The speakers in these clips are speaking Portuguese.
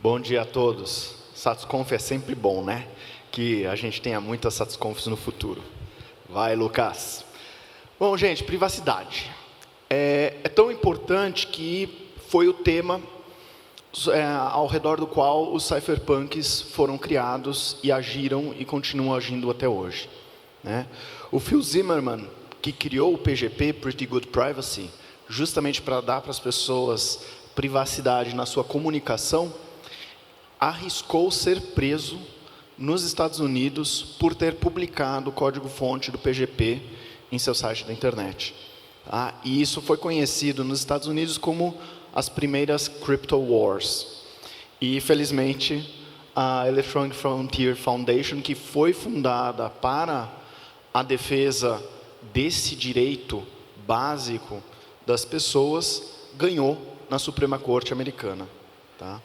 Bom dia a todos. SatsConf é sempre bom, né? Que a gente tenha muitas SatsConfs no futuro. Vai, Lucas. Bom, gente, privacidade. É tão importante que foi o tema ao redor do qual os cypherpunks foram criados e agiram e continuam agindo até hoje, né? O Phil Zimmermann, que criou o PGP, Pretty Good Privacy, justamente para dar para as pessoas privacidade na sua comunicação, arriscou ser preso nos Estados Unidos por ter publicado o código-fonte do PGP em seu site da internet. Tá? E isso foi conhecido nos Estados Unidos como as primeiras Crypto Wars. E, felizmente, a Electronic Frontier Foundation, que foi fundada para a defesa desse direito básico das pessoas, ganhou na Suprema Corte americana. Tá?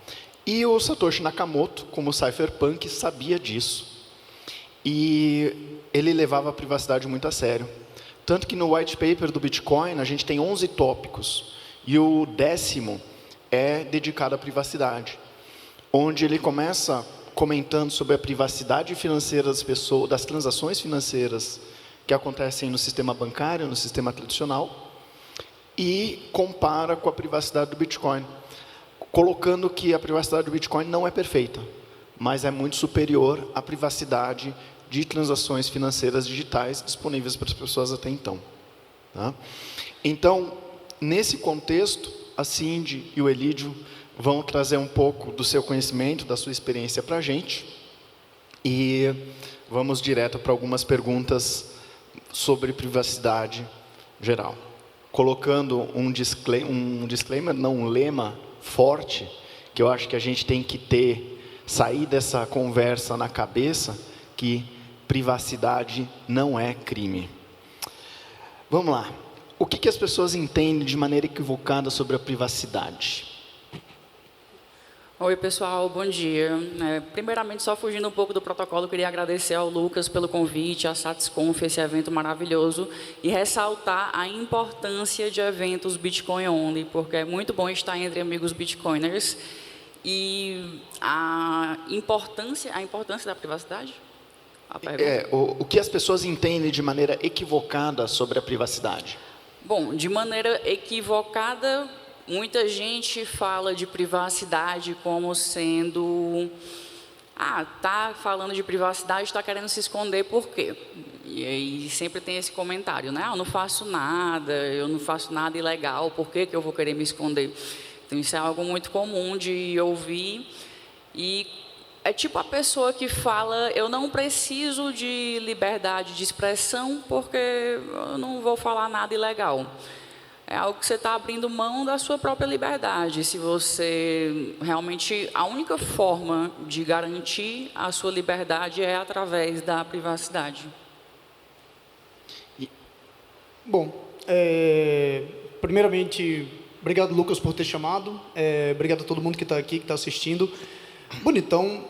E o Satoshi Nakamoto, como cypherpunk, sabia disso. E ele levava a privacidade muito a sério. Tanto que no white paper do Bitcoin, a gente tem 11 tópicos. E o 10º é dedicado à privacidade. Onde ele começa comentando sobre a privacidade financeira das pessoas, das transações financeiras que acontecem no sistema bancário, no sistema tradicional, e compara com a privacidade do Bitcoin, colocando que a privacidade do Bitcoin não é perfeita, mas é muito superior à privacidade de transações financeiras digitais disponíveis para as pessoas até então. Tá? Então, nesse contexto, a Cindy e o Elídio vão trazer um pouco do seu conhecimento, da sua experiência para a gente, e vamos direto para algumas perguntas sobre privacidade geral. Colocando um disclaimer, não um lema forte, que eu acho que a gente tem que sair dessa conversa na cabeça, que privacidade não é crime. Vamos lá. O que as pessoas entendem de maneira equivocada sobre a privacidade? Oi, pessoal, bom dia. Primeiramente, só fugindo um pouco do protocolo, queria agradecer ao Lucas pelo convite, à SatsConf, esse evento maravilhoso, e ressaltar a importância de eventos Bitcoin Only, porque é muito bom estar entre amigos bitcoiners, e a importância da privacidade? O que as pessoas entendem de maneira equivocada sobre a privacidade? Bom, de maneira equivocada, muita gente fala de privacidade como sendo... tá falando de privacidade, está querendo se esconder por quê? E aí sempre tem esse comentário, né? Eu não faço nada ilegal, por que eu vou querer me esconder? Então, isso é algo muito comum de ouvir. E é tipo a pessoa que fala, eu não preciso de liberdade de expressão porque eu não vou falar nada ilegal. É algo que você está abrindo mão da sua própria liberdade. Se você realmente, a única forma de garantir a sua liberdade é através da privacidade. Bom, primeiramente, obrigado, Lucas, por ter chamado. Obrigado a todo mundo que está aqui, que está assistindo. Bonitão,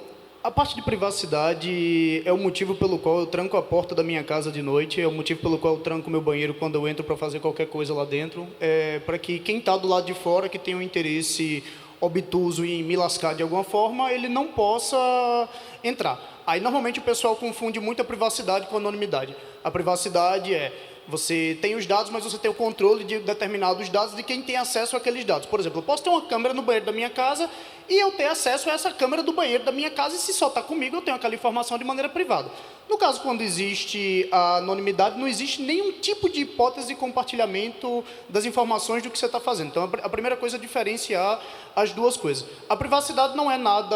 a parte de privacidade é o motivo pelo qual eu tranco a porta da minha casa de noite, é o motivo pelo qual eu tranco o meu banheiro quando eu entro para fazer qualquer coisa lá dentro, para que quem está do lado de fora, que tem um interesse obtuso em me lascar de alguma forma, ele não possa entrar. Aí, normalmente, o pessoal confunde muito a privacidade com a anonimidade. A privacidade você tem os dados, mas você tem o controle de determinados dados de quem tem acesso àqueles dados. Por exemplo, eu posso ter uma câmera no banheiro da minha casa e eu ter acesso a essa câmera do banheiro da minha casa, e se só está comigo, eu tenho aquela informação de maneira privada. No caso, quando existe a anonimidade, não existe nenhum tipo de hipótese de compartilhamento das informações do que você está fazendo. Então, a primeira coisa é diferenciar as duas coisas. A privacidade não é nada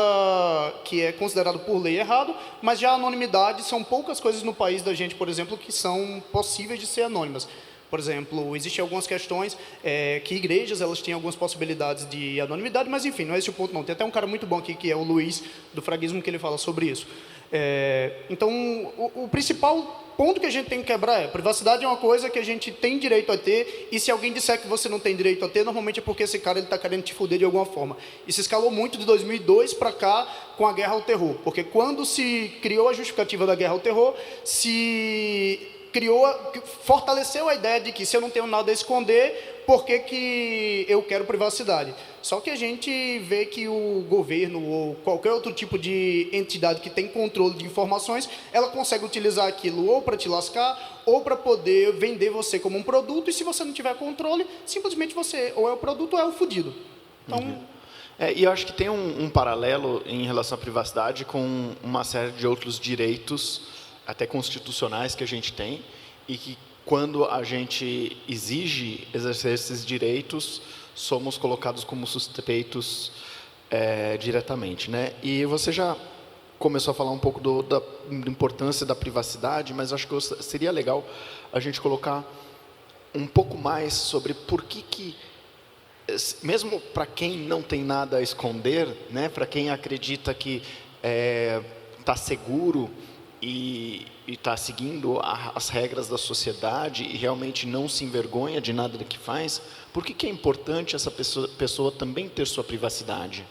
que é considerado por lei errado, mas já a anonimidade são poucas coisas no país da gente, por exemplo, que são possíveis de ser anônimas. Por exemplo, existem algumas questões que igrejas elas têm algumas possibilidades de anonimidade, mas enfim, não é esse o ponto não. Tem até um cara muito bom aqui, que é o Luiz, do Fraguismo, que ele fala sobre isso. Então, o principal ponto que a gente tem que quebrar privacidade é uma coisa que a gente tem direito a ter, e se alguém disser que você não tem direito a ter, normalmente é porque esse cara está querendo te fuder de alguma forma. Isso escalou muito de 2002 para cá com a guerra ao terror, porque quando se criou a justificativa da guerra ao terror, se fortaleceu a ideia de que se eu não tenho nada a esconder, por que eu quero privacidade? Só que a gente vê que o governo ou qualquer outro tipo de entidade que tem controle de informações, ela consegue utilizar aquilo ou para te lascar, ou para poder vender você como um produto, e se você não tiver controle, simplesmente você ou é o produto ou é o fudido. Então... E eu acho que tem um paralelo em relação à privacidade com uma série de outros direitos, até constitucionais, que a gente tem, e que quando a gente exige exercer esses direitos, somos colocados como suspeitos diretamente, né? E você já começou a falar um pouco da importância da privacidade, mas acho que seria legal a gente colocar um pouco mais sobre por que mesmo para quem não tem nada a esconder, né, para quem acredita que está seguro e está seguindo as regras da sociedade e realmente não se envergonha de nada do que faz, por que é importante essa pessoa também ter sua privacidade?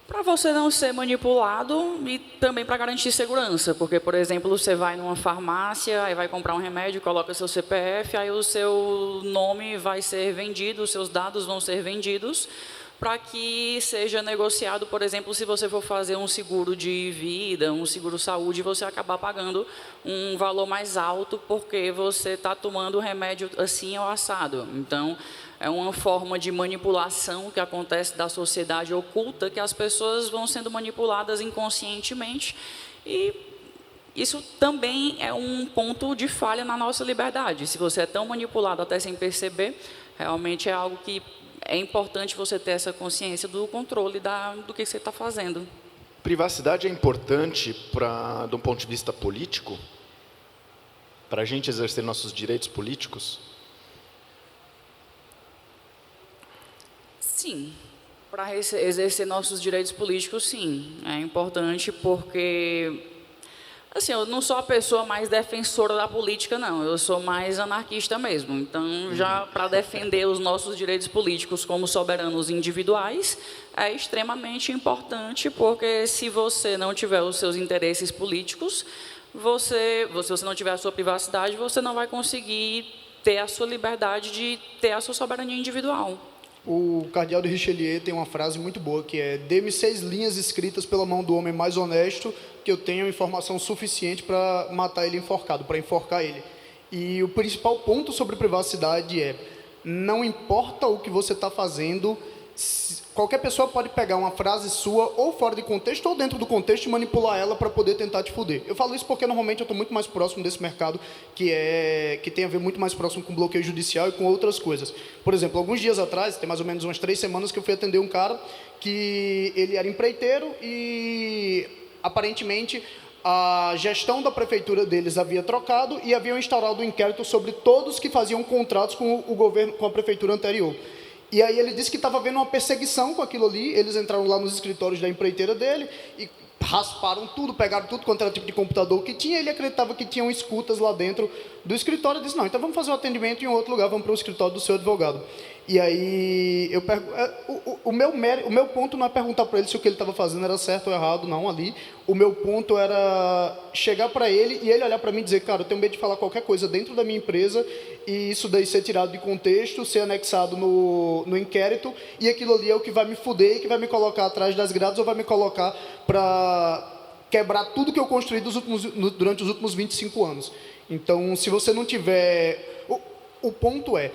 Para você não ser manipulado e também para garantir segurança, porque, por exemplo, você vai numa farmácia, aí vai comprar um remédio, coloca seu CPF, aí o seu nome vai ser vendido, os seus dados vão ser vendidos, para que seja negociado, por exemplo, se você for fazer um seguro de vida, um seguro saúde, você acabar pagando um valor mais alto porque você está tomando o remédio assim ou assado. Então, é uma forma de manipulação que acontece da sociedade oculta, que as pessoas vão sendo manipuladas inconscientemente, e isso também é um ponto de falha na nossa liberdade. Se você é tão manipulado até sem perceber, realmente é algo que é importante você ter essa consciência do controle do que você está fazendo. Privacidade é importante de um ponto de vista político, para a gente exercer nossos direitos políticos? Sim, para exercer nossos direitos políticos, sim. É importante porque, assim, eu não sou a pessoa mais defensora da política, não. Eu sou mais anarquista mesmo. Então, já para defender os nossos direitos políticos como soberanos individuais, é extremamente importante, porque se você não tiver os seus interesses políticos, se você não tiver a sua privacidade, você não vai conseguir ter a sua liberdade de ter a sua soberania individual. O cardeal de Richelieu tem uma frase muito boa que é: dê-me 6 linhas escritas pela mão do homem mais honesto, que eu tenha informação suficiente para matar ele enforcado, para enforcar ele. E o principal ponto sobre privacidade é: não importa o que você está fazendo, qualquer pessoa pode pegar uma frase sua, ou fora de contexto, ou dentro do contexto, e manipular ela para poder tentar te foder. Eu falo isso porque, normalmente, eu estou muito mais próximo desse mercado, que tem a ver muito mais próximo com bloqueio judicial e com outras coisas. Por exemplo, alguns dias atrás, tem mais ou menos umas 3 semanas, que eu fui atender um cara que ele era empreiteiro e, aparentemente, a gestão da prefeitura deles havia trocado e haviam instaurado um inquérito sobre todos que faziam contratos com o governo, com a prefeitura anterior. E aí ele disse que estava havendo uma perseguição com aquilo ali. Eles entraram lá nos escritórios da empreiteira dele e rasparam tudo, pegaram tudo quanto era tipo de computador que tinha. Ele acreditava que tinham escutas lá dentro do escritório. Ele disse: não, então vamos fazer o atendimento em outro lugar, vamos para o escritório do seu advogado. E aí eu o meu ponto não é perguntar para ele se o que ele estava fazendo era certo ou errado, não, ali. O meu ponto era chegar para ele e ele olhar para mim e dizer: cara, eu tenho medo de falar qualquer coisa dentro da minha empresa e isso daí ser tirado de contexto, ser anexado no inquérito, e aquilo ali é o que vai me fuder e que vai me colocar atrás das grades ou vai me colocar para quebrar tudo que eu construí durante os últimos 25 anos. Então, se você não tiver... O ponto é,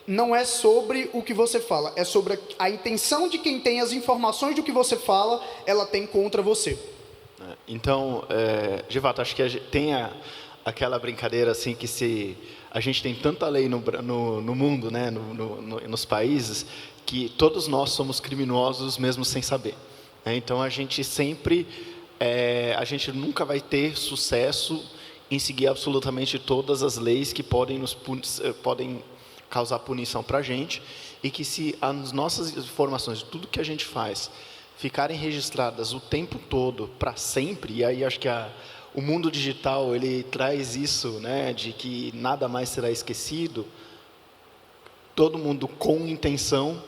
não é sobre o que você fala, é sobre a intenção de quem tem as informações do que você fala, ela tem contra você. Então, Givato, acho que tem aquela brincadeira assim que se a gente tem tanta lei no mundo, né, nos países, que todos nós somos criminosos mesmo sem saber. Então, a gente sempre, a gente nunca vai ter sucesso em seguir absolutamente todas as leis que podem causar punição para a gente, e que se as nossas informações, tudo que a gente faz, ficarem registradas o tempo todo, para sempre, e aí acho que o mundo digital ele traz isso, né, de que nada mais será esquecido, todo mundo com intenção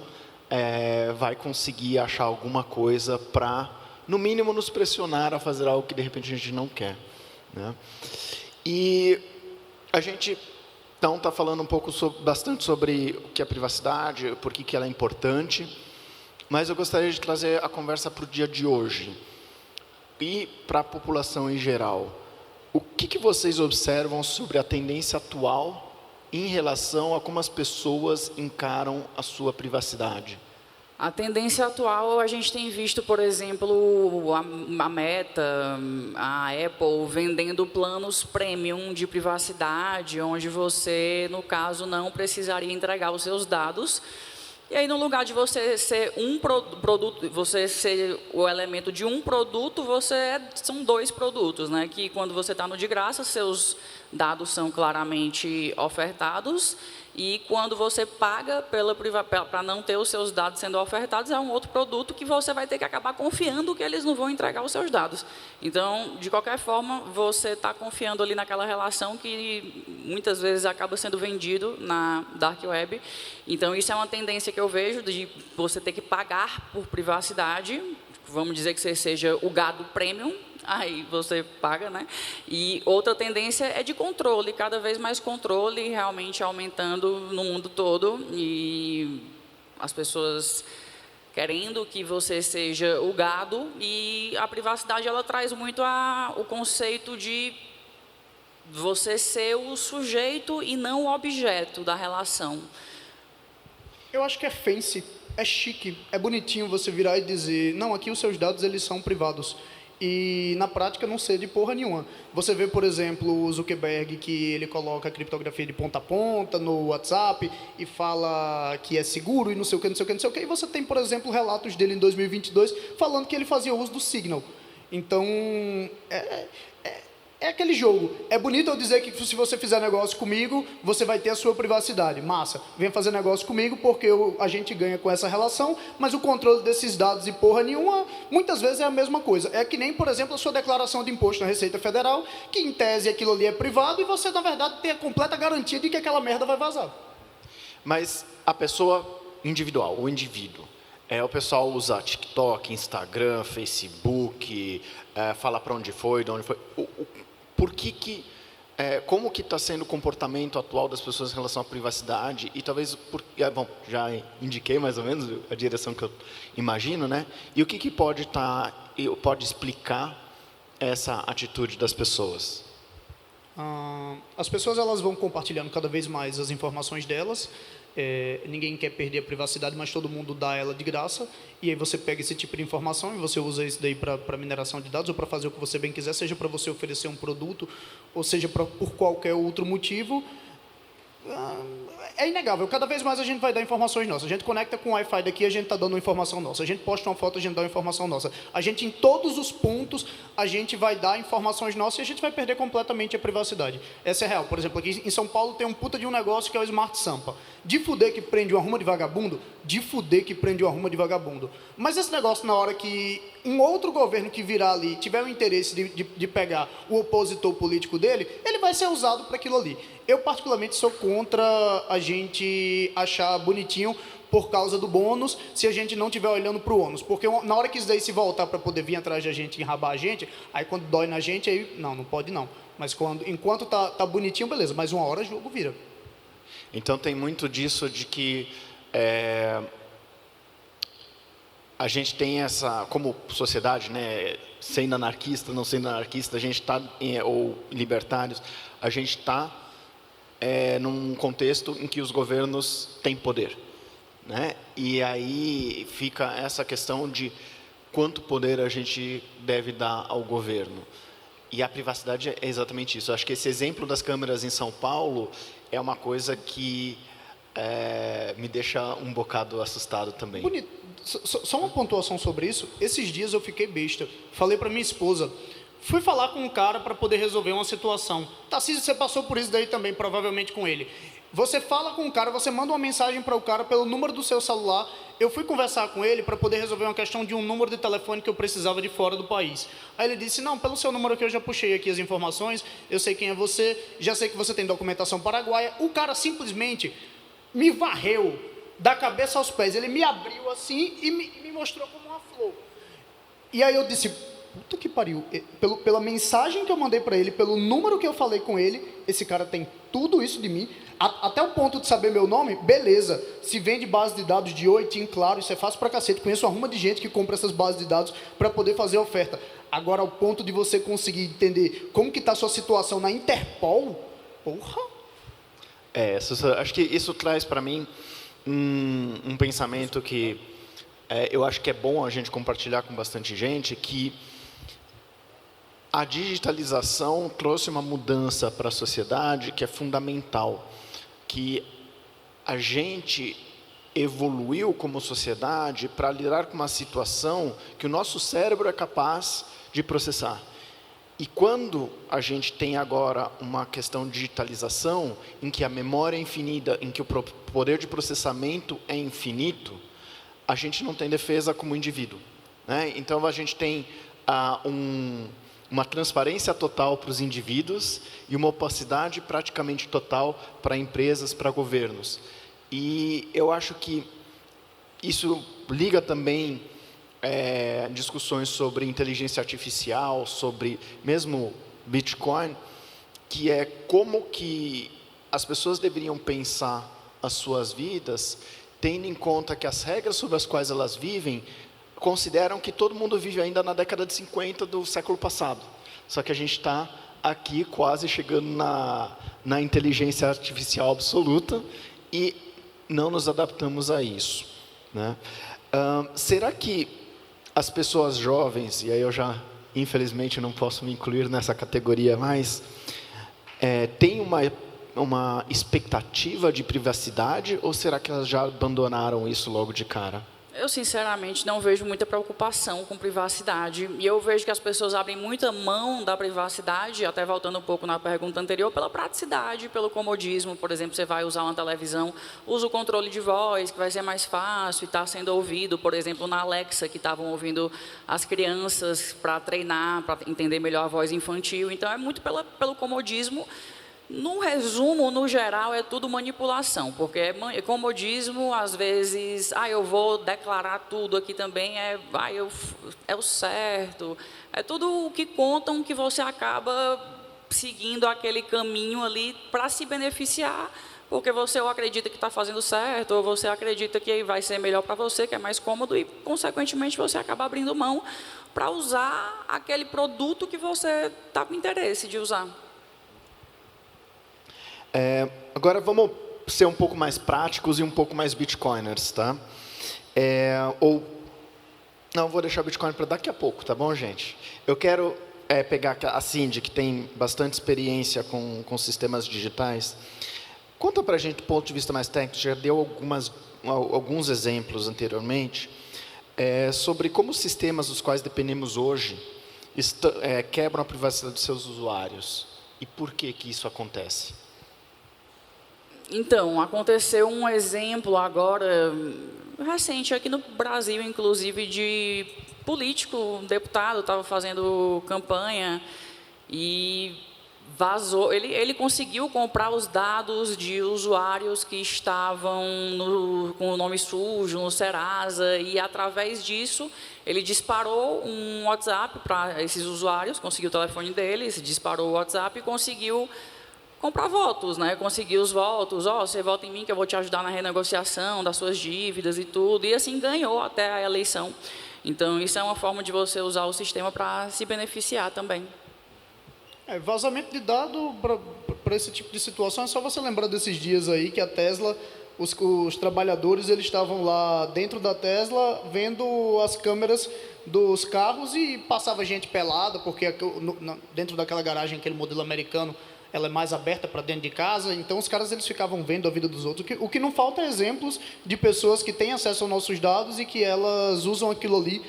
vai conseguir achar alguma coisa para, no mínimo, nos pressionar a fazer algo que de repente a gente não quer, né? E A gente, então, está falando um pouco bastante sobre o que é privacidade, por que ela é importante, mas eu gostaria de trazer a conversa para o dia de hoje e para a população em geral. O que vocês observam sobre a tendência atual em relação a como as pessoas encaram a sua privacidade? A tendência atual, a gente tem visto, por exemplo, a Meta, a Apple, vendendo planos premium de privacidade, onde você, no caso, não precisaria entregar os seus dados. E aí, no lugar de você ser um produto, você ser o elemento de um produto, são dois produtos, né? Que quando você está no de graça, seus dados são claramente ofertados, e quando você paga para não ter os seus dados sendo ofertados, é um outro produto que você vai ter que acabar confiando que eles não vão entregar os seus dados. Então, de qualquer forma, você está confiando ali naquela relação que muitas vezes acaba sendo vendido na Dark Web. Então, isso é uma tendência que eu vejo de você ter que pagar por privacidade. Vamos dizer que você seja o gado premium, aí você paga, né? E outra tendência é de controle, cada vez mais controle, realmente aumentando no mundo todo, e as pessoas querendo que você seja o gado, e a privacidade, ela traz muito o conceito de você ser o sujeito e não o objeto da relação. Eu acho que é fancy, é chique, é bonitinho você virar e dizer, não, aqui os seus dados eles são privados. E, na prática, não ser de porra nenhuma. Você vê, por exemplo, o Zuckerberg, que ele coloca a criptografia de ponta a ponta no WhatsApp e fala que é seguro e não sei o que, não sei o que, não sei o que. E você tem, por exemplo, relatos dele em 2022 falando que ele fazia uso do Signal. Então, é aquele jogo. É bonito eu dizer que se você fizer negócio comigo, você vai ter a sua privacidade. Massa, venha fazer negócio comigo porque a gente ganha com essa relação, mas o controle desses dados e porra nenhuma, muitas vezes é a mesma coisa. É que nem, por exemplo, a sua declaração de imposto na Receita Federal, que em tese aquilo ali é privado e você, na verdade, tem a completa garantia de que aquela merda vai vazar. Mas a pessoa individual, o indivíduo, o pessoal usa TikTok, Instagram, Facebook, fala para onde foi, de onde foi. Por como que está sendo o comportamento atual das pessoas em relação à privacidade? E talvez, já indiquei mais ou menos a direção que eu imagino, né? E o que pode explicar essa atitude das pessoas? As pessoas elas vão compartilhando cada vez mais as informações delas. Ninguém quer perder a privacidade, mas todo mundo dá ela de graça. E aí você pega esse tipo de informação e você usa isso daí para mineração de dados ou para fazer o que você bem quiser, seja para você oferecer um produto, ou seja por qualquer outro motivo. É inegável, cada vez mais a gente vai dar informações nossas. A gente conecta com o Wi-Fi daqui, a gente está dando uma informação nossa. A gente posta uma foto, a gente dá uma informação nossa. A gente, em todos os pontos, a gente vai dar informações nossas e a gente vai perder completamente a privacidade. Essa é real. Por exemplo, aqui em São Paulo tem um puta de um negócio que é o Smart Sampa. De fuder que prende uma ruma de vagabundo, de fuder que prende uma ruma de vagabundo. Mas esse negócio, na hora que um outro governo que virar ali tiver o interesse de pegar o opositor político dele, ele vai ser usado para aquilo ali. Eu, particularmente, sou contra a gente achar bonitinho por causa do bônus, se a gente não estiver olhando para o ônus. Porque na hora que isso daí se voltar para poder vir atrás da gente e enrabar a gente, aí quando dói na gente, aí não pode não. Mas enquanto tá bonitinho, beleza, mas uma hora o jogo vira. Então tem muito disso de que a gente tem essa, como sociedade, né, sendo anarquista, não sendo anarquista, a gente está, ou libertários, a gente está num contexto em que os governos têm poder, né? E aí fica essa questão de quanto poder a gente deve dar ao governo. E a privacidade é exatamente isso. Eu acho que esse exemplo das câmeras em São Paulo é uma coisa que me deixa um bocado assustado também. Bonito. Só uma pontuação sobre isso. Esses dias eu fiquei besta. Falei para minha esposa, fui falar com um cara para poder resolver uma situação. Tarcísio, você passou por isso daí também, provavelmente com ele. Você fala com o cara, você manda uma mensagem para o cara pelo número do seu celular. Eu fui conversar com ele para poder resolver uma questão de um número de telefone que eu precisava de fora do país. Aí ele disse, não, pelo seu número aqui eu já puxei aqui as informações, eu sei quem é você, já sei que você tem documentação paraguaia. O cara simplesmente me varreu da cabeça aos pés. Ele me abriu assim e me mostrou como uma flor. E aí eu disse, puta que pariu, pela mensagem que eu mandei para ele, pelo número que eu falei com ele, esse cara tem tudo isso de mim, até o ponto de saber meu nome, beleza. Se vende base de dados de Oi, TIM, Claro, isso é fácil pra cacete. Conheço uma ruma de gente que compra essas bases de dados para poder fazer a oferta. Agora, ao ponto de você conseguir entender como que está a sua situação na Interpol, porra. Acho que isso traz para mim um pensamento que eu acho que é bom a gente compartilhar com bastante gente, que a digitalização trouxe uma mudança para a sociedade que é fundamental, que a gente evoluiu como sociedade para lidar com uma situação que o nosso cérebro é capaz de processar. E quando a gente tem agora uma questão de digitalização, em que a memória é infinita, em que o poder de processamento é infinito, a gente não tem defesa como indivíduo, né? Então a gente tem uma transparência total para os indivíduos e uma opacidade praticamente total para empresas, para governos. E eu acho que isso liga também discussões sobre inteligência artificial, sobre mesmo Bitcoin, que é como que as pessoas deveriam pensar as suas vidas, tendo em conta que as regras sobre as quais elas vivem consideram que todo mundo vive ainda na década de 50 do século passado. Só que a gente está aqui quase chegando na inteligência artificial absoluta e não nos adaptamos a isso, né? Será que as pessoas jovens, e aí eu já, infelizmente, não posso me incluir nessa categoria mais, têm uma expectativa de privacidade, ou será que elas já abandonaram isso logo de cara? Eu, sinceramente, não vejo muita preocupação com privacidade. E eu vejo que as pessoas abrem muita mão da privacidade, até voltando um pouco na pergunta anterior, pela praticidade, pelo comodismo. Por exemplo, você vai usar uma televisão, usa o controle de voz, que vai ser mais fácil e está sendo ouvido. Por exemplo, na Alexa, que estavam ouvindo as crianças para treinar, para entender melhor a voz infantil. Então, é muito pelo comodismo. No resumo, no geral, é tudo manipulação, porque é comodismo, às vezes, eu vou declarar tudo aqui também, é o certo, é tudo o que contam que você acaba seguindo aquele caminho ali para se beneficiar, porque você ou acredita que está fazendo certo, ou você acredita que vai ser melhor para você, que é mais cômodo, e, consequentemente, você acaba abrindo mão para usar aquele produto que você está com interesse de usar. Agora vamos ser um pouco mais práticos e um pouco mais bitcoiners, tá? Não, vou deixar o Bitcoin para daqui a pouco, tá bom, gente? Eu quero pegar a Cindy, que tem bastante experiência com sistemas digitais. Conta para a gente, do ponto de vista mais técnico, já deu alguns exemplos anteriormente, sobre como os sistemas dos quais dependemos hoje quebram a privacidade dos seus usuários. E por que isso acontece? Então, aconteceu um exemplo agora, recente, aqui no Brasil, inclusive, de político, um deputado, estava fazendo campanha e vazou. Ele conseguiu comprar os dados de usuários que estavam com o nome sujo, no Serasa, e, através disso, ele disparou um WhatsApp para esses usuários, conseguiu o telefone deles, disparou o WhatsApp e conseguiu comprar votos, né? Conseguir os votos, você vota em mim que eu vou te ajudar na renegociação das suas dívidas e tudo, e assim ganhou até a eleição. Então, isso é uma forma de você usar o sistema para se beneficiar também. Vazamento de dado para esse tipo de situação, é só você lembrar desses dias aí que a Tesla, os trabalhadores, eles estavam lá dentro da Tesla vendo as câmeras dos carros e passava gente pelada, porque dentro daquela garagem, aquele modelo americano, ela é mais aberta para dentro de casa, então os caras eles ficavam vendo a vida dos outros. O que não falta é exemplos de pessoas que têm acesso aos nossos dados e que elas usam aquilo ali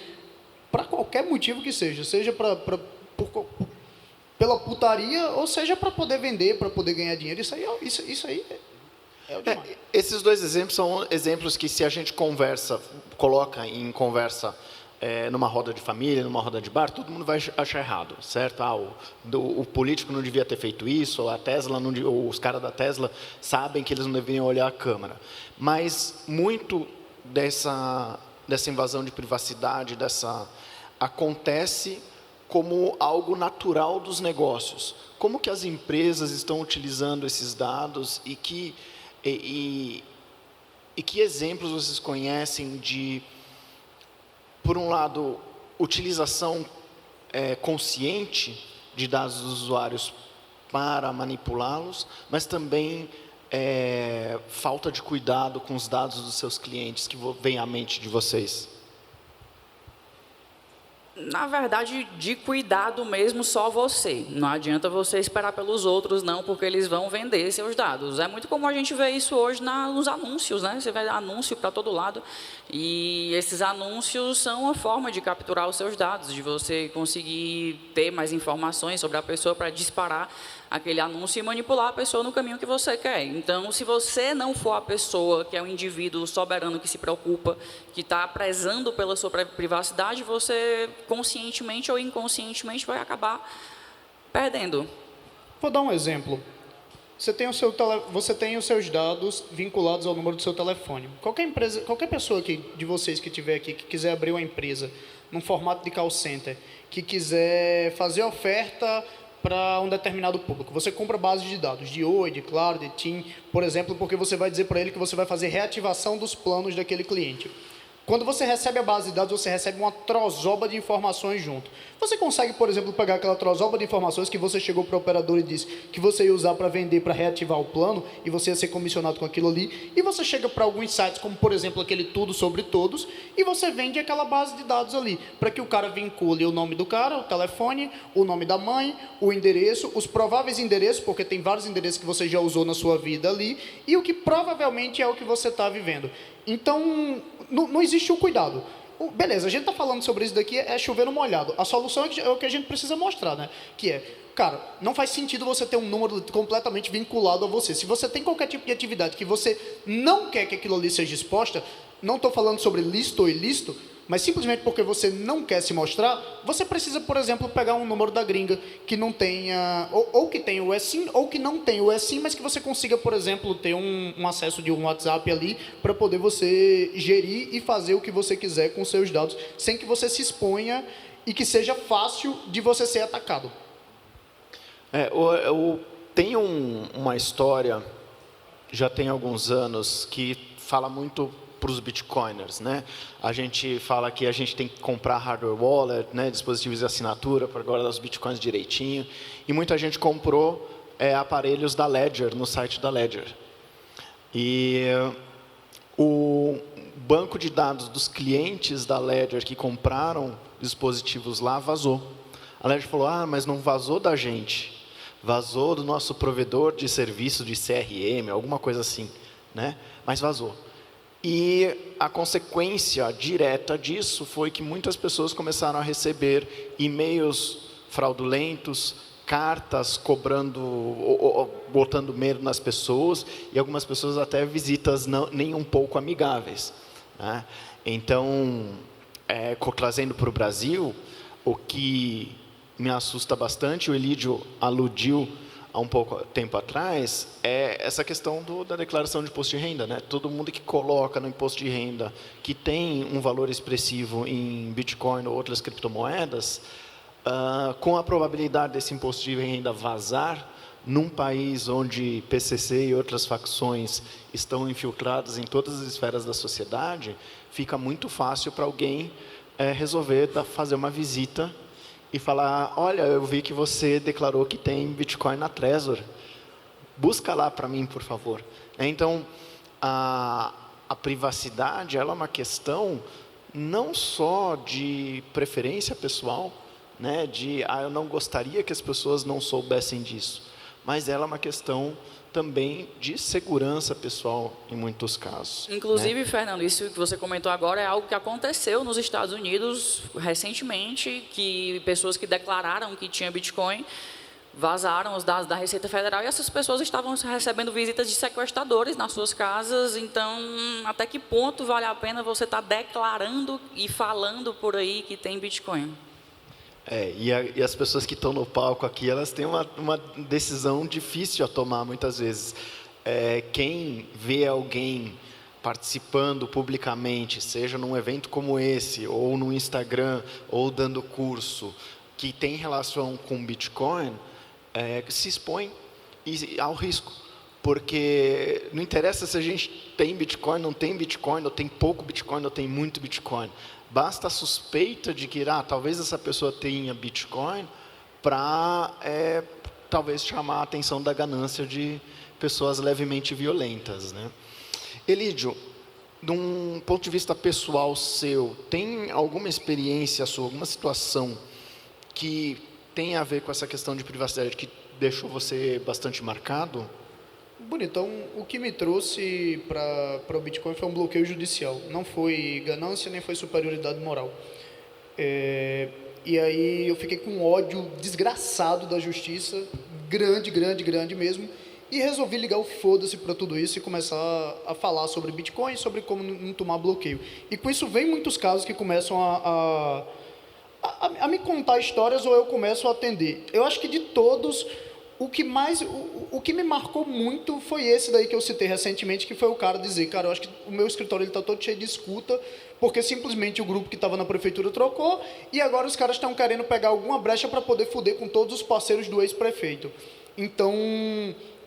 para qualquer motivo que seja pela putaria, ou seja para poder vender, para poder ganhar dinheiro. Isso aí é o demais. Esses dois exemplos são exemplos que, se a gente coloca em conversa numa roda de família, numa roda de bar, todo mundo vai achar errado, certo? O político não devia ter feito isso, ou a Tesla ou os caras da Tesla sabem que eles não deveriam olhar a câmera. Mas muito dessa invasão de privacidade, acontece como algo natural dos negócios. Como que as empresas estão utilizando esses dados e que exemplos vocês conhecem de, por um lado, utilização consciente de dados dos usuários para manipulá-los, mas também falta de cuidado com os dados dos seus clientes, que vem à mente de vocês? Na verdade, de cuidado mesmo, só você. Não adianta você esperar pelos outros, não, porque eles vão vender seus dados. É muito comum a gente ver isso hoje nos anúncios, né? Você vê anúncio para todo lado. E esses anúncios são uma forma de capturar os seus dados, de você conseguir ter mais informações sobre a pessoa para disparar aquele anúncio e manipular a pessoa no caminho que você quer. Então, se você não for a pessoa que é um indivíduo soberano que se preocupa, que está prezando pela sua privacidade, você conscientemente ou inconscientemente vai acabar perdendo. Vou dar um exemplo. Você tem os seus dados vinculados ao número do seu telefone. Qualquer pessoa de vocês que estiver aqui, que quiser abrir uma empresa num formato de call center, que quiser fazer oferta para um determinado público. Você compra bases de dados de Oi, de Claro, de TIM, por exemplo, porque você vai dizer para ele que você vai fazer reativação dos planos daquele cliente. Quando você recebe a base de dados, você recebe uma trozoba de informações junto. Você consegue, por exemplo, pegar aquela trozoba de informações que você chegou para o operador e disse que você ia usar para vender, para reativar o plano, e você ia ser comissionado com aquilo ali, e você chega para alguns sites, como por exemplo aquele Tudo Sobre Todos, e você vende aquela base de dados ali, para que o cara vincule o nome do cara, o telefone, o nome da mãe, o endereço, os prováveis endereços, porque tem vários endereços que você já usou na sua vida ali, e o que provavelmente é o que você está vivendo. Então, não existe o cuidado. Beleza, a gente está falando sobre isso daqui, é chover no molhado. A solução é o que a gente precisa mostrar, né? Que é, cara, não faz sentido você ter um número completamente vinculado a você. Se você tem qualquer tipo de atividade que você não quer que aquilo ali seja exposta, não estou falando sobre lícito ou ilícito, mas simplesmente porque você não quer se mostrar, você precisa, por exemplo, pegar um número da gringa que não tenha, ou que tenha o eSIM, ou que não tenha o eSIM, mas que você consiga, por exemplo, ter um acesso de um WhatsApp ali, para poder você gerir e fazer o que você quiser com seus dados, sem que você se exponha e que seja fácil de você ser atacado. Eu tenho uma história, já tem alguns anos, que fala muito para os bitcoiners, né? A gente fala que a gente tem que comprar hardware wallet, né? Dispositivos de assinatura para guardar os bitcoins direitinho, e muita gente comprou aparelhos da Ledger, no site da Ledger. E o banco de dados dos clientes da Ledger que compraram dispositivos lá vazou. A Ledger falou, mas não vazou da gente, vazou do nosso provedor de serviço de CRM, alguma coisa assim, né? Mas vazou. E a consequência direta disso foi que muitas pessoas começaram a receber e-mails fraudulentos, cartas cobrando, botando medo nas pessoas, e algumas pessoas até visitas nem um pouco amigáveis, né? Então, trazendo para o Brasil, o que me assusta bastante, o Elídio aludiu há um pouco tempo atrás, é essa questão da declaração de imposto de renda, né? Todo mundo que coloca no imposto de renda que tem um valor expressivo em Bitcoin ou outras criptomoedas, com a probabilidade desse imposto de renda vazar num país onde PCC e outras facções estão infiltradas em todas as esferas da sociedade, fica muito fácil para alguém resolver fazer uma visita e falar, olha, eu vi que você declarou que tem Bitcoin na Trezor, busca lá para mim, por favor. Então, a privacidade ela é uma questão não só de preferência pessoal, né, eu não gostaria que as pessoas não soubessem disso, mas ela é uma questão também de segurança pessoal em muitos casos. Inclusive, né? Fernando, isso que você comentou agora é algo que aconteceu nos Estados Unidos recentemente, que pessoas que declararam que tinha Bitcoin vazaram os dados da Receita Federal e essas pessoas estavam recebendo visitas de sequestradores nas suas casas. Então, até que ponto vale a pena você estar declarando e falando por aí que tem Bitcoin? E as pessoas que estão no palco aqui, elas têm uma decisão difícil a tomar muitas vezes. Quem vê alguém participando publicamente, seja num evento como esse, ou no Instagram, ou dando curso, que tem relação com Bitcoin se expõe ao risco. Porque não interessa se a gente tem Bitcoin, não tem Bitcoin, ou tem pouco Bitcoin, ou tem muito Bitcoin. Basta a suspeita de que talvez essa pessoa tenha Bitcoin para talvez chamar a atenção da ganância de pessoas levemente violentas, né? Elídio, de um ponto de vista pessoal seu, tem alguma experiência sua, alguma situação que tem a ver com essa questão de privacidade que deixou você bastante marcado? Bonitão, o que me trouxe para o Bitcoin foi um bloqueio judicial. Não foi ganância, nem foi superioridade moral. E aí eu fiquei com um ódio desgraçado da justiça, grande mesmo, e resolvi ligar o foda-se para tudo isso e começar a falar sobre Bitcoin e sobre como não tomar bloqueio. E com isso vem muitos casos que começam a me contar histórias ou eu começo a atender. Eu acho que de todos, o que me marcou muito foi esse daí que eu citei recentemente, que foi o cara dizer, cara, eu acho que o meu escritório está todo cheio de escuta, porque simplesmente o grupo que estava na prefeitura trocou, e agora os caras estão querendo pegar alguma brecha para poder foder com todos os parceiros do ex-prefeito. Então,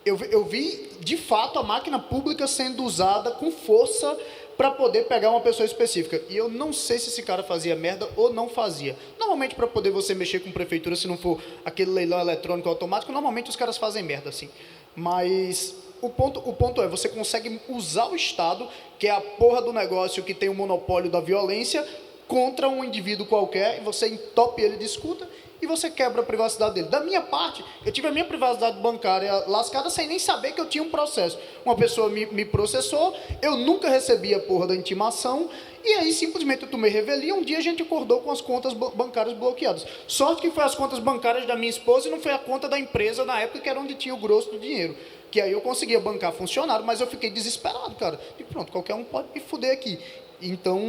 eu vi, de fato, a máquina pública sendo usada com força para poder pegar uma pessoa específica. E eu não sei se esse cara fazia merda ou não fazia. Normalmente, para poder você mexer com prefeitura, se não for aquele leilão eletrônico automático, normalmente os caras fazem merda, assim. Mas o ponto é, você consegue usar o Estado, que é a porra do negócio que tem o monopólio da violência, contra um indivíduo qualquer, e você entope ele de escuta, e você quebra a privacidade dele. Da minha parte, eu tive a minha privacidade bancária lascada sem nem saber que eu tinha um processo. Uma pessoa me processou, eu nunca recebi a porra da intimação, e aí simplesmente eu tomei revelia, um dia a gente acordou com as contas bancárias bloqueadas. Sorte que foi as contas bancárias da minha esposa e não foi a conta da empresa na época, que era onde tinha o grosso do dinheiro. Que aí eu conseguia bancar funcionário, mas eu fiquei desesperado, cara. E pronto, qualquer um pode me fuder aqui. Então,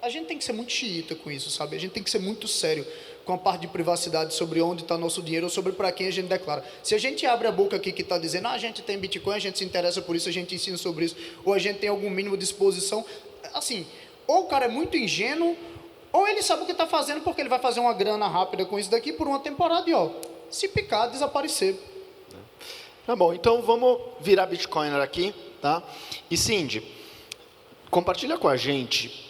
a gente tem que ser muito xiita com isso, sabe? A gente tem que ser muito sério com a parte de privacidade sobre onde está nosso dinheiro ou sobre para quem a gente declara. Se a gente abre a boca aqui que está dizendo, a gente tem Bitcoin, a gente se interessa por isso, a gente ensina sobre isso, ou a gente tem algum mínimo de exposição, assim, ou o cara é muito ingênuo, ou ele sabe o que está fazendo porque ele vai fazer uma grana rápida com isso daqui por uma temporada e, ó, se picar, desaparecer. Tá bom, então vamos virar Bitcoiner aqui, tá? E Cindy, compartilha com a gente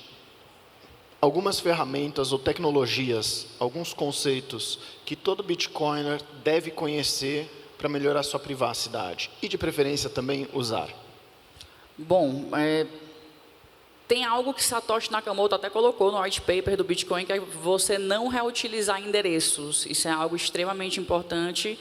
algumas ferramentas ou tecnologias, alguns conceitos que todo Bitcoiner deve conhecer para melhorar sua privacidade e, de preferência, também usar. Bom, tem algo que Satoshi Nakamoto até colocou no white paper do Bitcoin, que é você não reutilizar endereços. Isso é algo extremamente importante,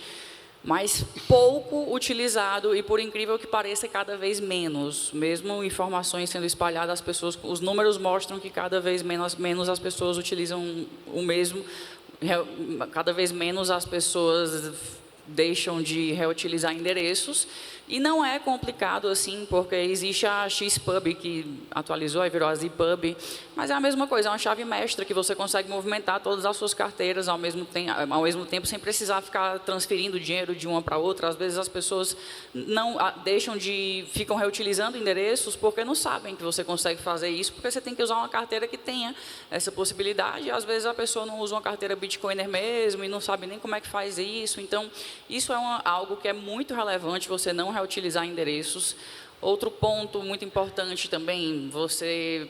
mas pouco utilizado e, por incrível que pareça, cada vez menos. Mesmo informações sendo espalhadas, as pessoas, os números mostram que cada vez menos as pessoas utilizam o mesmo, cada vez menos as pessoas deixam de reutilizar endereços. E não é complicado assim, porque existe a XPub, que atualizou e virou a ZPub, mas é a mesma coisa, é uma chave mestra que você consegue movimentar todas as suas carteiras ao mesmo tempo sem precisar ficar transferindo dinheiro de uma para outra. Às vezes as pessoas não ficam reutilizando endereços porque não sabem que você consegue fazer isso, porque você tem que usar uma carteira que tenha essa possibilidade, e às vezes a pessoa não usa uma carteira Bitcoiner mesmo e não sabe nem como é que faz isso. Então, isso é algo que é muito relevante, você não reutilizar endereços. Outro ponto muito importante também, você,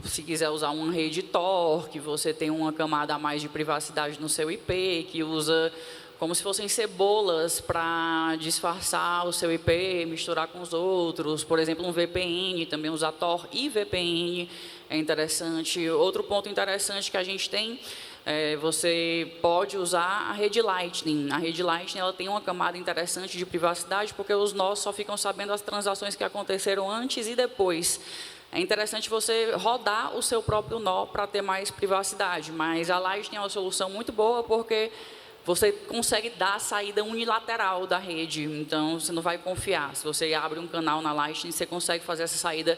se quiser usar uma rede Tor, que você tem uma camada a mais de privacidade no seu IP, que usa como se fossem cebolas para disfarçar o seu IP, misturar com os outros. Por exemplo, um VPN, também usar Tor e VPN é interessante. Outro ponto interessante que a gente tem, você pode usar a rede Lightning. A rede Lightning, ela tem uma camada interessante de privacidade, porque os nós só ficam sabendo as transações que aconteceram antes e depois. É interessante você rodar o seu próprio nó para ter mais privacidade, mas a Lightning é uma solução muito boa, porque você consegue dar a saída unilateral da rede, então você não vai confiar. Se você abre um canal na Lightning, você consegue fazer essa saída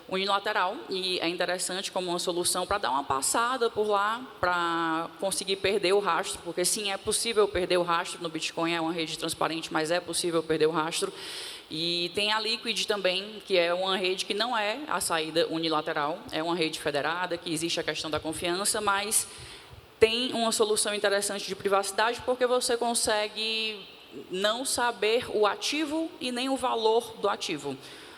unilateral, e é interessante como uma solução para dar uma passada por lá, para conseguir perder o rastro, porque sim, é possível perder o rastro no Bitcoin, é uma rede transparente, mas é possível perder o rastro. E tem a Liquid também, que é uma rede que não é a saída unilateral, é uma rede federada, que existe a questão da confiança, mas tem uma solução interessante de privacidade porque você consegue não saber o ativo e nem o valor do ativo.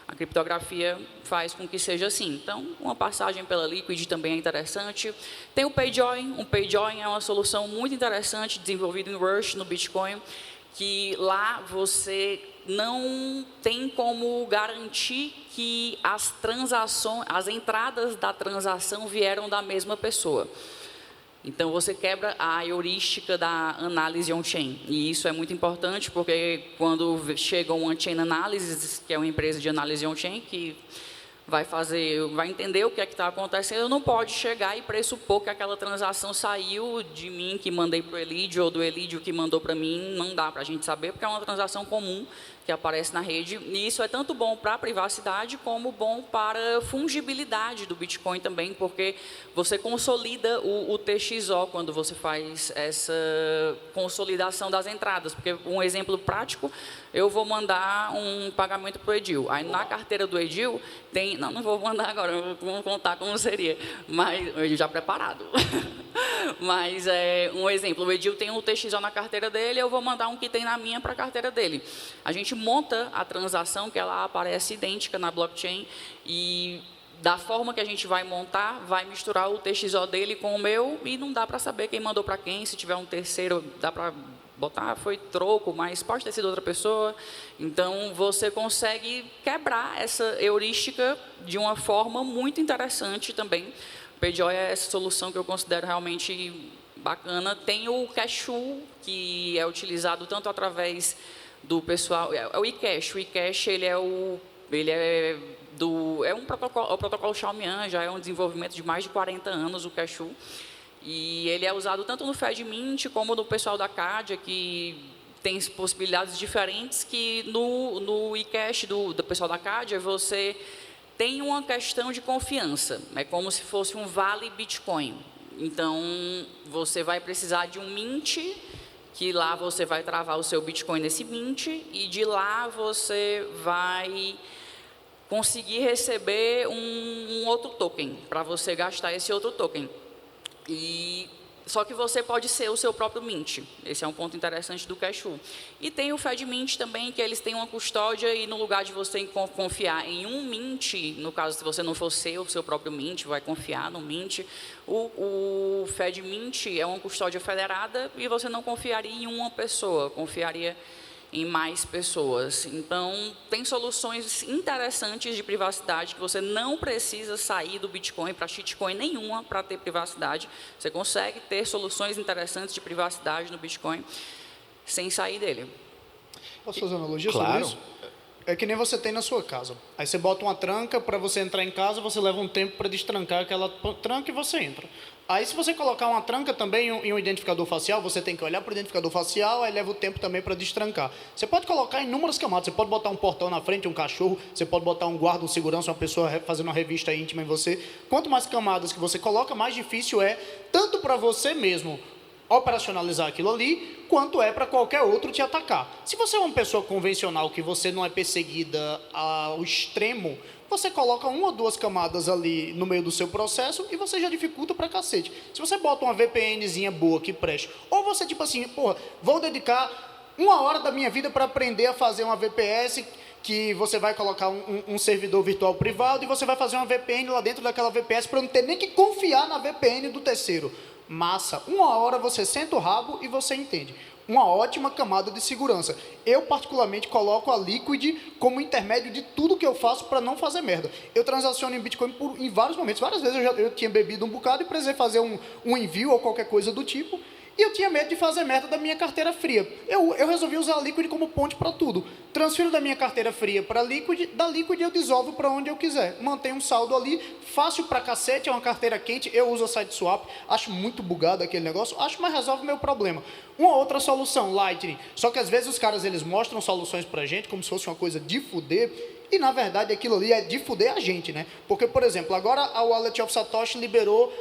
A criptografia faz com que seja assim. Então, uma passagem pela Liquid também é interessante. Tem o PayJoin. O PayJoin é uma solução muito interessante, desenvolvida em Rush, no Bitcoin, que lá você não tem como garantir que as transações, as entradas da transação vieram da mesma pessoa. Então, você quebra a heurística da análise on-chain. E isso é muito importante, porque quando chega uma Chain Analysis, que é uma empresa de análise on-chain, que vai entender o que é que está acontecendo, não pode chegar e pressupor que aquela transação saiu de mim, que mandei para o Elidio, ou do Elidio, que mandou para mim. Não dá para a gente saber, porque é uma transação comum que aparece na rede. E isso é tanto bom para a privacidade, como bom para a fungibilidade do Bitcoin também, porque você consolida o TXO quando você faz essa consolidação das entradas. Porque, um exemplo prático, eu vou mandar um pagamento para o Edil. Aí, na carteira do Edil, tem... Não vou mandar agora, vou contar como seria. Mas, o Edil já preparado. Mas, um exemplo, o Edil tem um TXO na carteira dele, eu vou mandar um que tem na minha para a carteira dele. A gente monta a transação, que ela aparece idêntica na blockchain, e da forma que a gente vai montar, vai misturar o TXO dele com o meu, e não dá para saber quem mandou para quem. Se tiver um terceiro, dá para botar, foi troco, mas pode ter sido outra pessoa. Então, você consegue quebrar essa heurística de uma forma muito interessante também. O PayJoy é essa solução que eu considero realmente bacana. Tem o Cashu, que é utilizado tanto através do pessoal... É o eCash. O eCash, ele é um protocolo, o protocolo Xiaomian, já é um desenvolvimento de mais de 40 anos, o Cashu. E ele é usado tanto no FedMint como no pessoal da Cadia, que tem possibilidades diferentes, que no eCash do pessoal da Cadia, você tem uma questão de confiança. É como se fosse um vale Bitcoin. Então, você vai precisar de um mint, que lá você vai travar o seu Bitcoin nesse mint, e de lá você vai conseguir receber um outro token, para você gastar esse outro token. Só que você pode ser o seu próprio mint. Esse é um ponto interessante do Cashu. E tem o FedMint também, que eles têm uma custódia, e no lugar de você confiar em um mint, no caso, se você não for ser o seu próprio mint, vai confiar no mint, o FedMint é uma custódia federada, e você não confiaria em uma pessoa, confiaria em mais pessoas. Então, tem soluções interessantes de privacidade que você não precisa sair do Bitcoin para shitcoin nenhuma para ter privacidade. Você consegue ter soluções interessantes de privacidade no Bitcoin sem sair dele. Posso fazer uma analogia Claro. sobre isso? É que nem você tem na sua casa. Aí você bota uma tranca, para você entrar em casa, você leva um tempo para destrancar aquela tranca e você entra. Aí, se você colocar uma tranca também em um identificador facial, você tem que olhar para o identificador facial, aí leva o tempo também para destrancar. Você pode colocar inúmeras camadas. Você pode botar um portão na frente, um cachorro, você pode botar um guarda, um segurança, uma pessoa fazendo uma revista íntima em você. Quanto mais camadas que você coloca, mais difícil é, tanto para você mesmo operacionalizar aquilo ali, quanto é para qualquer outro te atacar. Se você é uma pessoa convencional, que você não é perseguida ao extremo, você coloca uma ou duas camadas ali no meio do seu processo e você já dificulta pra cacete. Se você bota uma VPNzinha boa que preste, ou você tipo assim, porra, vou dedicar 1 hora da minha vida para aprender a fazer uma VPS, que você vai colocar um servidor virtual privado e você vai fazer uma VPN lá dentro daquela VPS para não ter nem que confiar na VPN do terceiro. Massa. 1 hora você senta o rabo e você entende. Uma ótima camada de segurança. Eu, particularmente, coloco a Liquid como intermédio de tudo que eu faço para não fazer merda. Eu transaciono em Bitcoin em vários momentos. Várias vezes eu tinha bebido um bocado e precisei fazer um envio ou qualquer coisa do tipo. E eu tinha medo de fazer merda da minha carteira fria. Eu resolvi usar a Liquid como ponte para tudo. Transfiro da minha carteira fria para a Liquid, da Liquid eu dissolvo para onde eu quiser. Mantenho um saldo ali, fácil pra cacete, é uma carteira quente, eu uso a SideSwap, acho muito bugado aquele negócio, acho, mas resolve o meu problema. Uma outra solução, Lightning. Só que às vezes os caras eles mostram soluções pra gente como se fosse uma coisa de fuder, e, na verdade, aquilo ali é de fuder a gente, né? Porque, por exemplo, agora a Wallet of Satoshi liberou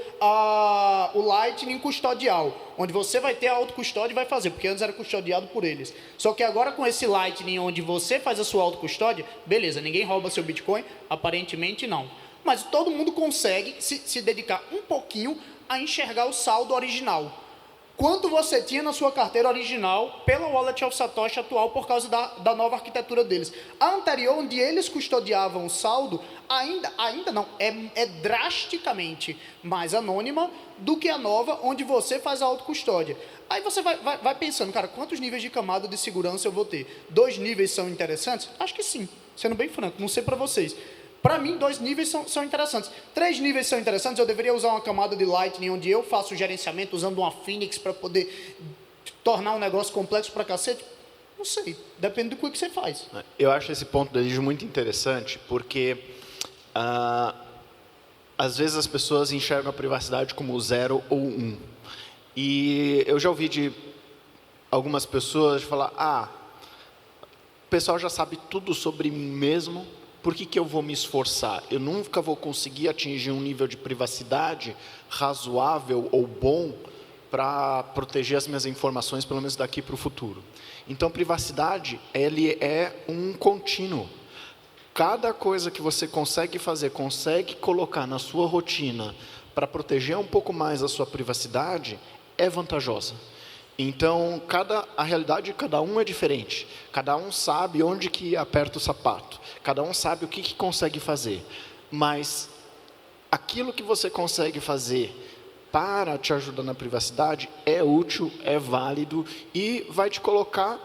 o Lightning custodial, onde você vai ter a autocustódia e vai fazer, porque antes era custodiado por eles. Só que agora com esse Lightning, onde você faz a sua autocustódia, beleza, ninguém rouba seu Bitcoin, aparentemente não. Mas todo mundo consegue se dedicar um pouquinho a enxergar o saldo original. Quanto você tinha na sua carteira original pela Wallet of Satoshi atual por causa da nova arquitetura deles. A anterior, onde eles custodiavam o saldo, ainda não, é drasticamente mais anônima do que a nova, onde você faz a autocustódia. Aí você vai pensando, cara, quantos níveis de camada de segurança eu vou ter? 2 níveis são interessantes? Acho que sim, sendo bem franco, não sei para vocês. Para mim, 2 níveis são interessantes. 3 níveis são interessantes. Eu deveria usar uma camada de Lightning onde eu faço o gerenciamento usando uma Phoenix para poder tornar um negócio complexo para cacete? Não sei. Depende do que você faz. Eu acho esse ponto do Elidio muito interessante porque às vezes as pessoas enxergam a privacidade como 0 ou 1. E eu já ouvi de algumas pessoas falar, o pessoal já sabe tudo sobre mim mesmo, por que eu vou me esforçar? Eu nunca vou conseguir atingir um nível de privacidade razoável ou bom para proteger as minhas informações, pelo menos daqui para o futuro. Então, privacidade, ele é um contínuo. Cada coisa que você consegue fazer, consegue colocar na sua rotina para proteger um pouco mais a sua privacidade, é vantajosa. Então, a realidade de cada um é diferente. Cada um sabe onde que aperta o sapato. Cada um sabe o que consegue fazer. Mas aquilo que você consegue fazer para te ajudar na privacidade é útil, é válido e vai te colocar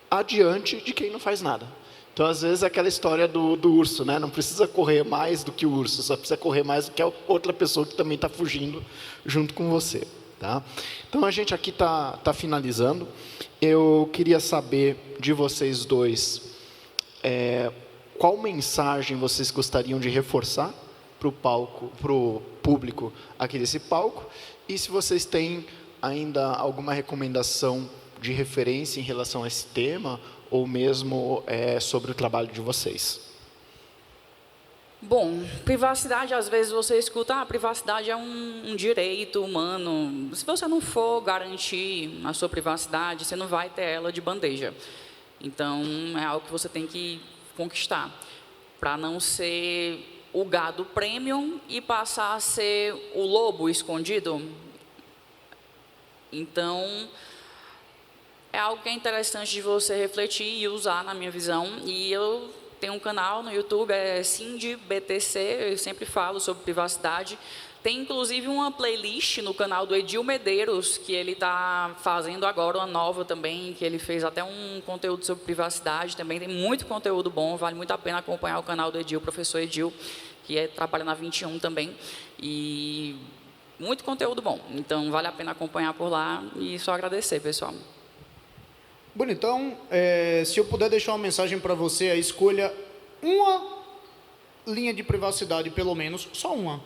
adiante de quem não faz nada. Então, às vezes, é aquela história do urso, né? Não precisa correr mais do que o urso, só precisa correr mais do que a outra pessoa que também está fugindo junto com você. Tá? Então, a gente aqui está finalizando. Eu queria saber de vocês dois qual mensagem vocês gostariam de reforçar para o público aqui desse palco e se vocês têm ainda alguma recomendação de referência em relação a esse tema ou mesmo sobre o trabalho de vocês. Bom, privacidade, às vezes você escuta, a privacidade é um direito humano. Se você não for garantir a sua privacidade, você não vai ter ela de bandeja. Então, é algo que você tem que conquistar, para não ser o gado premium e passar a ser o lobo escondido. Então, é algo que é interessante de você refletir e usar, na minha visão, e eu tem um canal no YouTube, é SindBTC, eu sempre falo sobre privacidade. Tem, inclusive, uma playlist no canal do Edil Medeiros, que ele está fazendo agora uma nova também, que ele fez até um conteúdo sobre privacidade também. Tem muito conteúdo bom, vale muito a pena acompanhar o canal do Edil, professor Edil, que trabalha na 21 também. E muito conteúdo bom, então vale a pena acompanhar por lá e só agradecer, pessoal. Bonitão, se eu puder deixar uma mensagem para você, escolha uma linha de privacidade, pelo menos, só uma.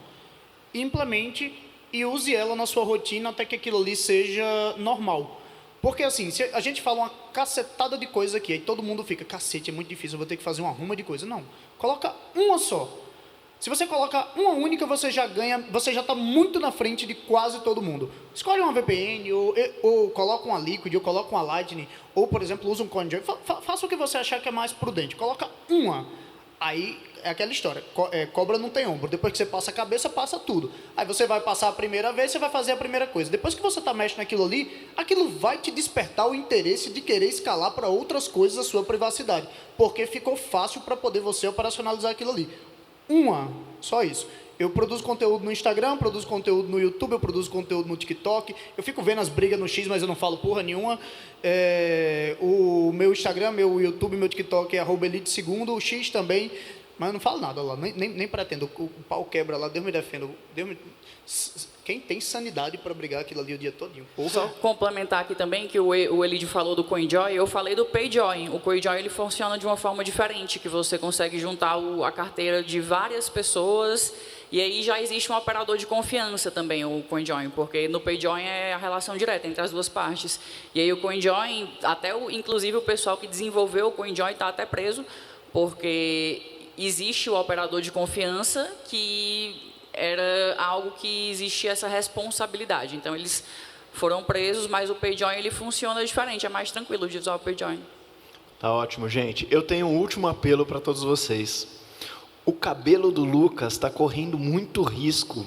Implemente e use ela na sua rotina até que aquilo ali seja normal. Porque assim, se a gente fala uma cacetada de coisa aqui, aí todo mundo fica, cacete, é muito difícil, eu vou ter que fazer uma ruma de coisa. Não, coloca uma só. Se você coloca uma única, você já ganha, você já está muito na frente de quase todo mundo. Escolhe uma VPN, ou coloca uma Liquid, ou coloca uma Lightning, ou, por exemplo, usa um CoinJoin. Faça o que você achar que é mais prudente. Coloca uma. Aí é aquela história, cobra não tem ombro. Depois que você passa a cabeça, passa tudo. Aí você vai passar a primeira vez, você vai fazer a primeira coisa. Depois que você está mexendo naquilo ali, aquilo vai te despertar o interesse de querer escalar para outras coisas a sua privacidade. Porque ficou fácil para poder você operacionalizar aquilo ali. Uma, só isso. Eu produzo conteúdo no Instagram, produzo conteúdo no YouTube, eu produzo conteúdo no TikTok. Eu fico vendo as brigas no X, mas eu não falo porra nenhuma. O meu Instagram, meu YouTube, meu TikTok é @elite2, o X também, mas eu não falo nada lá, nem pretendo. O pau quebra lá, Deus me defenda. Quem tem sanidade para brigar aquilo ali o dia todinho? Porra. Só complementar aqui também que o Elidio falou do CoinJoy, eu falei do PayJoy. O CoinJoy ele funciona de uma forma diferente, que você consegue juntar a carteira de várias pessoas e aí já existe um operador de confiança também, o CoinJoy, porque no PayJoy é a relação direta entre as duas partes. E aí o CoinJoy, inclusive o pessoal que desenvolveu o CoinJoy está até preso, porque existe o operador de confiança que era algo que existia essa responsabilidade. Então, eles foram presos, mas o PayJoin ele funciona diferente, é mais tranquilo de usar o PayJoin. Tá ótimo, gente. Eu tenho um último apelo para todos vocês. O cabelo do Lucas está correndo muito risco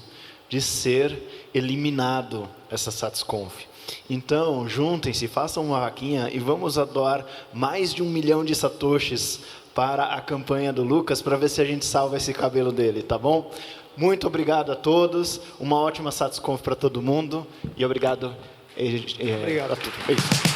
de ser eliminado essa SatisConf. Então, juntem-se, façam uma vaquinha e vamos doar mais de 1 milhão de satoshis para a campanha do Lucas, para ver se a gente salva esse cabelo dele, tá bom? Muito obrigado a todos, uma ótima SatisConf para todo mundo e obrigado. Obrigado. A tudo.